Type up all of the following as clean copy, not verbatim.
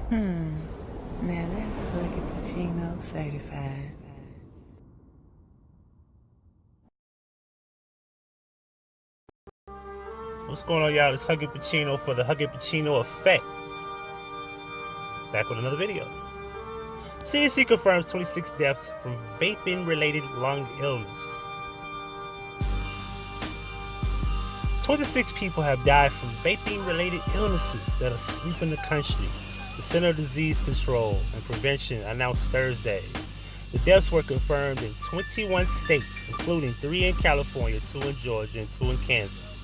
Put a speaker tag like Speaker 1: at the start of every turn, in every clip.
Speaker 1: Now that's Huggie Pacino certified.
Speaker 2: What's going on, y'all? It's Huggie Pacino for the Huggie Pacino Effect. Back with another video. CDC confirms 26 deaths from vaping-related lung illness. 26 people have died from vaping-related illnesses that are sweeping the country. The Center of Disease Control and Prevention announced Thursday. The deaths were confirmed in 21 states, including 3 in California, 2 in Georgia, and 2 in Kansas.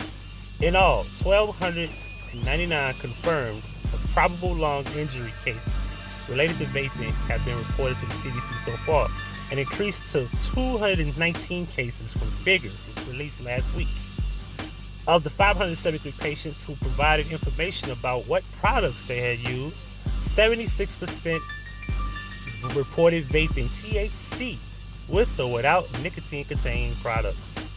Speaker 2: In all, 1,299 confirmed probable lung injury cases related to vaping have been reported to the CDC so far, and increased to 219 cases from figures released last week. Of the 573 patients who provided information about what products they had used, 76% reported vaping THC with or without nicotine-containing products.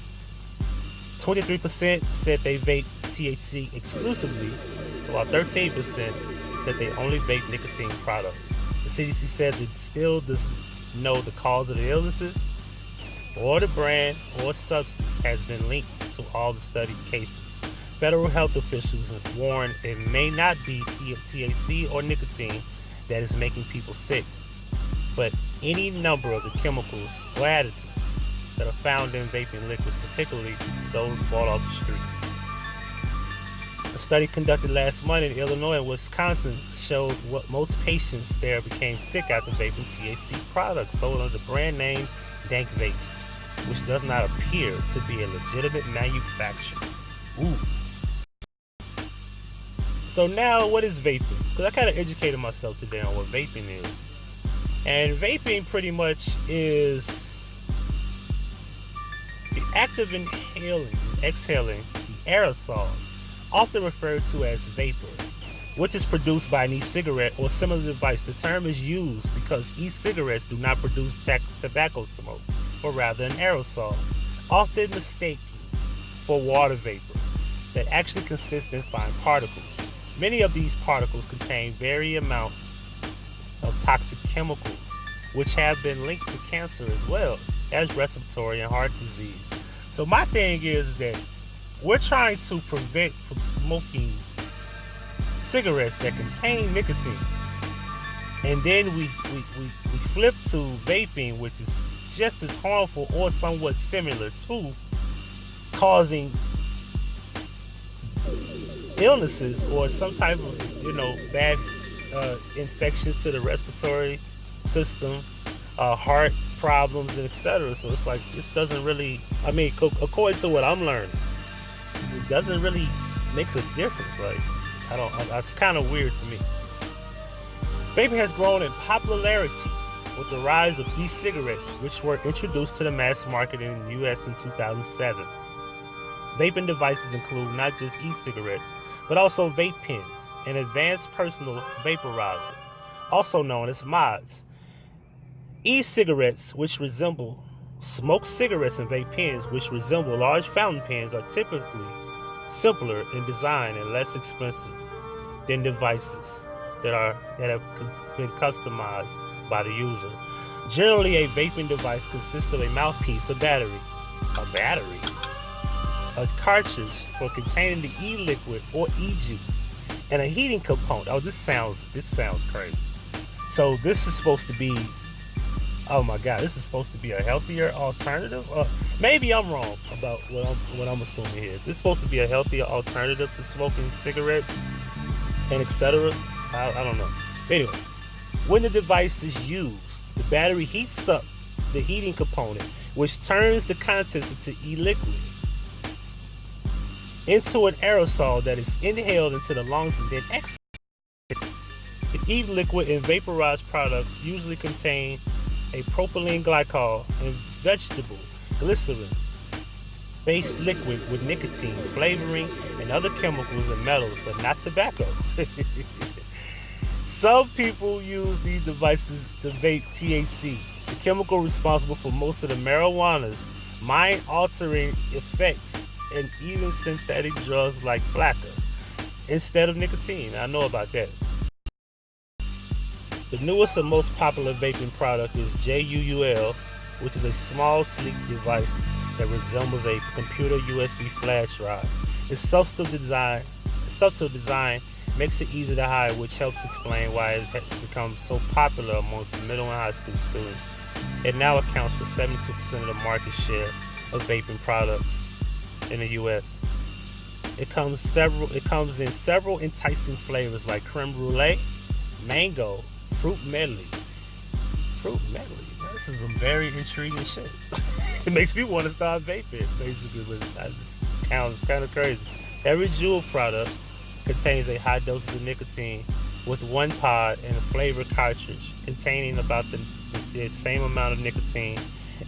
Speaker 2: 23% said they vape THC exclusively, while 13% said they only vape nicotine products. The CDC says it still doesn't know the cause of the illnesses, or the brand or substance has been linked to all the studied cases. Federal health officials have warned it may not be THC or nicotine that is making people sick, but any number of the chemicals or additives that are found in vaping liquids, particularly those bought off the street. A study conducted last month in Illinois and Wisconsin showed what most patients there became sick after vaping THC products sold under the brand name Dank Vapes, which does not appear to be a legitimate manufacturer. Ooh. So now, what is vaping? Because I kind of educated myself today on what vaping is. And vaping pretty much is the act of exhaling the aerosol, often referred to as vapor, which is produced by an e-cigarette or similar device. The term is used because e-cigarettes do not produce tobacco smoke, but rather an aerosol, often mistaken for water vapor, that actually consists in fine particles. Many of these particles contain varying amounts of toxic chemicals, which have been linked to cancer as well as respiratory and heart disease. So my thing is that we're trying to prevent from smoking cigarettes that contain nicotine, and then we flip to vaping, which is just as harmful or somewhat similar to causing illnesses or some type of bad infections to the respiratory system, heart problems, and etc. So it's like, this doesn't really, according to what I'm learning, it doesn't really make a difference. Like, that's kind of weird to me. Vaping has grown in popularity with the rise of e-cigarettes, which were introduced to the mass market in the US in 2007. Vaping devices include not just e-cigarettes, but also vape pens, an advanced personal vaporizer, also known as mods. E-cigarettes, which resemble smoked cigarettes, and vape pens, which resemble large fountain pens, are typically simpler in design and less expensive than devices that have been customized by the user. Generally, a vaping device consists of a mouthpiece, a battery, a cartridge for containing the e-liquid or e-juice, and a heating component. Oh, this sounds crazy. So this is supposed to be, oh my God, this is supposed to be a healthier alternative? Maybe I'm wrong about what I'm assuming here. This is supposed to be a healthier alternative to smoking cigarettes and etc. I don't know. Anyway, when the device is used, the battery heats up the heating component, which turns the contents into e-liquid into an aerosol that is inhaled into the lungs and then exhaled. The e-liquid and vaporized products usually contain a propylene glycol and vegetable glycerin based liquid with nicotine, flavoring, and other chemicals and metals, but not tobacco. Some people use these devices to vape THC, the chemical responsible for most of the marijuana's mind-altering effects, and even synthetic drugs like flakka, instead of nicotine. I know about that. The newest and most popular vaping product is JUUL, which is a small, sleek device that resembles a computer USB flash drive. Its subtle design makes it easy to hide, which helps explain why it has become so popular amongst middle and high school students. It now accounts for 72% of the market share of vaping products in the US. It comes in several enticing flavors like creme brulee, mango, fruit medley. Fruit medley. This is some very intriguing shit. It makes me want to start vaping, basically, but it's kind of crazy. Every Juul product contains a high dosage of nicotine with one pod and a flavor cartridge containing about the same amount of nicotine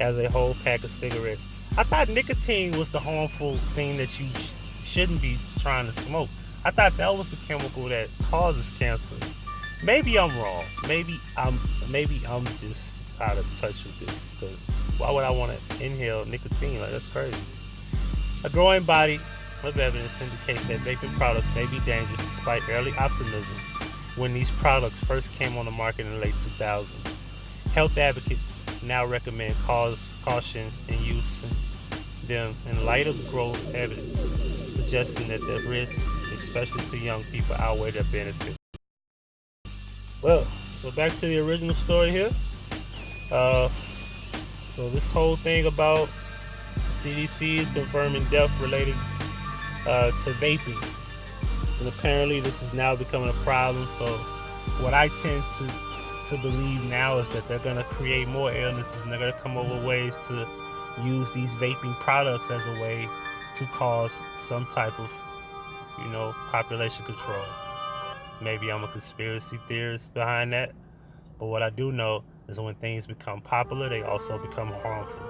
Speaker 2: as a whole pack of cigarettes. I thought nicotine was the harmful thing that you shouldn't be trying to smoke. I thought that was the chemical that causes cancer. Maybe I'm wrong. Maybe I'm just out of touch with this, because why would I want to inhale nicotine? Like, that's crazy. A growing body of evidence indicates that vaping products may be dangerous despite early optimism when these products first came on the market in the late 2000s. Health advocates now recommend caution in using them in light of growth evidence suggesting that the risks, especially to young people, outweigh their benefit. Well, so back to the original story here. So this whole thing about CDC is confirming death related to vaping, and apparently this is now becoming a problem. So what I tend to believe now is that they're going to create more illnesses, and they're going to come up with ways to use these vaping products as a way to cause some type of, population control. Maybe I'm a conspiracy theorist behind that, but what I do know is when things become popular, they also become harmful,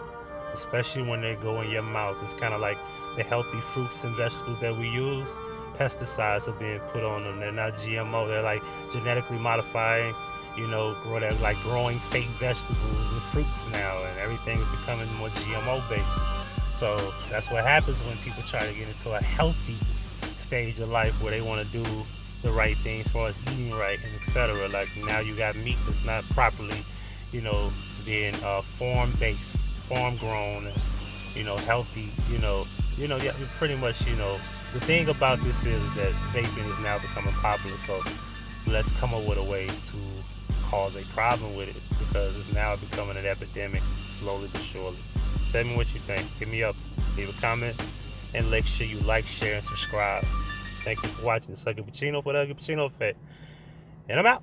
Speaker 2: especially when they go in your mouth. It's kind of like the healthy fruits and vegetables that we use. Pesticides are being put on them. They're not GMO. They're like genetically modifying, they're like growing fake vegetables and fruits now, and everything is becoming more GMO based. So that's what happens when people try to get into a healthy stage of life where they want to do the right thing as far as eating right and etc. Like, now you got meat that's not properly, being farm based, farm grown, and healthy. Yeah, pretty much. The thing about this is that vaping is now becoming popular. So let's come up with a way to cause a problem with it, because it's now becoming an epidemic slowly but surely. Tell me what you think. Hit me up, leave a comment, and make sure you like, share, and subscribe. Thank you for watching. It's Huggie Pacino for the Huggie Pacino Effect. And I'm out.